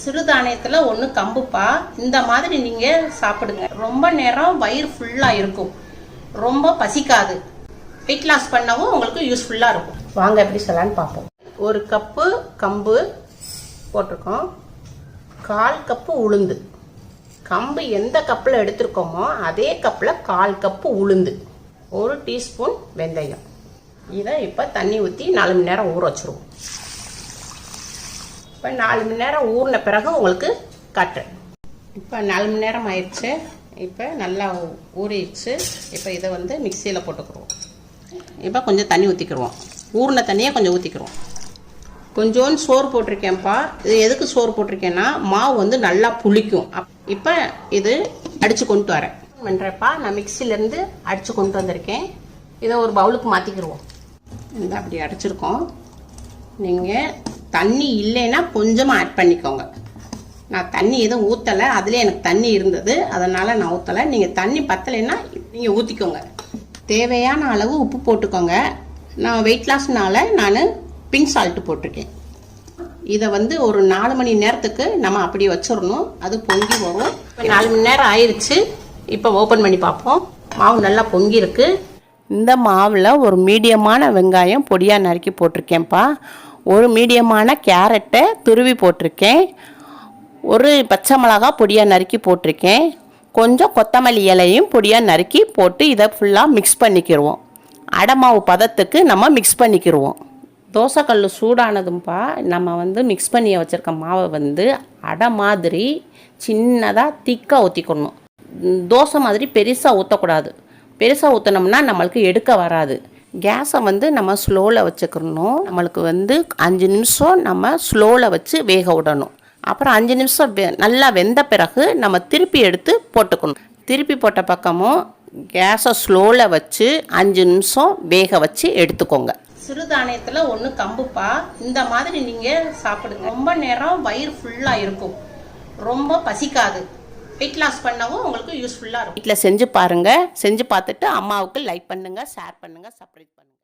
சிறுதானியத்தில் ஒன்று கம்புப்பா. இந்த மாதிரி நீங்கள் சாப்பிடுங்க. ரொம்ப நேரம் வயிறு ஃபுல்லாக இருக்கும், ரொம்ப பசிக்காது. வெயிட் லாஸ் பண்ணவும் உங்களுக்கு யூஸ்ஃபுல்லாக இருக்கும். வாங்க எப்படி சொல்லலான்னு பார்ப்போம். 1 கப்பு கம்பு போட்டிருக்கோம், 1/4 கப்பு உளுந்து. கம்பு எந்த கப்பில் எடுத்துருக்கோமோ அதே கப்பில் 1/4 கப்பு உளுந்து, 1 டீஸ்பூன் வெந்தயம். இதை இப்போ தண்ணி ஊற்றி 4 மணி நேரம் ஊற வச்சுருவோம். இப்போ 4 மணி நேரம் ஊறின பிறகு உங்களுக்கு காட்டுறேன். இப்போ 4 மணி நேரம் ஆயிடுச்சு. இப்போ நல்லா ஊறிடுச்சு. இப்போ இதை வந்து மிக்சியில் போட்டுக்கிடுவோம். இப்போ கொஞ்சம் தண்ணி ஊற்றிக்கிடுவோம். ஊறின தண்ணியை கொஞ்சம் ஊற்றிக்கிடுவோம். கொஞ்சோண்டு சோறு போட்டிருக்கேன்ப்பா. இது எதுக்கு சோறு போட்டிருக்கேன்னா மாவு வந்து நல்லா புளிக்கும். இப்போ இது அடித்து கொண்டு வரேன் பண்ணுறப்பா. நான் மிக்சிலேருந்து அடித்து கொண்டு வந்திருக்கேன். இதை ஒரு பவுலுக்கு மாற்றிக்கிடுவோம். இந்த அப்படி அடிச்சிருக்கோம். நீங்கள் தண்ணி இல்லைன்னா கொஞ்சமாக ஆட் பண்ணிக்கோங்க. நான் தண்ணி எதுவும் ஊற்றலை, அதில் எனக்கு தண்ணி இருந்தது, அதனால் நான் ஊற்றலை. நீங்கள் தண்ணி பத்தலைன்னா நீங்கள் ஊற்றிக்கோங்க. தேவையான அளவு உப்பு போட்டுக்கோங்க. நான் வெயிட் லாஸ்னால நான் பிங்க் சால்ட்டு போட்டிருக்கேன். இதை வந்து ஒரு 4 மணி நேரத்துக்கு நம்ம அப்படி வச்சிடணும். அது பொங்கி வரும். 4 மணி நேரம் ஆயிடுச்சு. இப்போ ஓப்பன் பண்ணி பார்ப்போம். மாவு நல்லா பொங்கி இருக்கு. இந்த மாவில் ஒரு மீடியமான வெங்காயம் பொடியாக நறுக்கி போட்டிருக்கேன்ப்பா. ஒரு மீடியமான கேரட்டை துருவி போட்டிருக்கேன். ஒரு பச்சை மிளகா பொடியாக நறுக்கி போட்டிருக்கேன். கொஞ்சம் கொத்தமல்லி இலையும் பொடியாக நறுக்கி போட்டு இதை ஃபுல்லாக மிக்ஸ் பண்ணிக்கிடுவோம். அடை மாவு பதத்துக்கு நம்ம மிக்ஸ் பண்ணிக்கிடுவோம். தோசைக்கல் சூடானதும்ப்பா. நம்ம வந்து மிக்ஸ் பண்ணி வச்சுருக்க மாவை வந்து அடை மாதிரி சின்னதாக திக்காக ஊற்றிக்கணும். தோசை மாதிரி பெருசாக ஊற்றக்கூடாது. பெருசாக ஊற்றினோம்னா நம்மளுக்கு எடுக்க வராது. கேஸை வந்து நம்ம ஸ்லோவில் வச்சுக்கணும். நம்மளுக்கு வந்து 5 நிமிஷம் நம்ம ஸ்லோவில் வச்சு வேக விடணும். அப்புறம் 5 நிமிஷம் நல்லா வெந்த பிறகு நம்ம திருப்பி எடுத்து போட்டுக்கணும். திருப்பி போட்ட பக்கமும் கேஸை ஸ்லோவில் வச்சு 5 நிமிஷம் வேக வச்சு எடுத்துக்கோங்க. சிறுதானியத்தில் ஒன்று கம்புப்பா. இந்த மாதிரி நீங்கள் சாப்பிடுங்க. ரொம்ப நேரம் வயிறு ஃபுல்லாக இருக்கும், ரொம்ப பசிக்காது. வெயிட் லாஸ் பண்ணவும் உங்களுக்கு யூஸ்ஃபுல்லாக இருக்கும். வீட்டில் செஞ்சு பாருங்கள். செஞ்சு பார்த்துட்டு அம்மாவுக்கு லைக் பண்ணுங்கள், ஷேர் பண்ணுங்கள், சப்ஸ்கிரைப் பண்ணுங்கள்.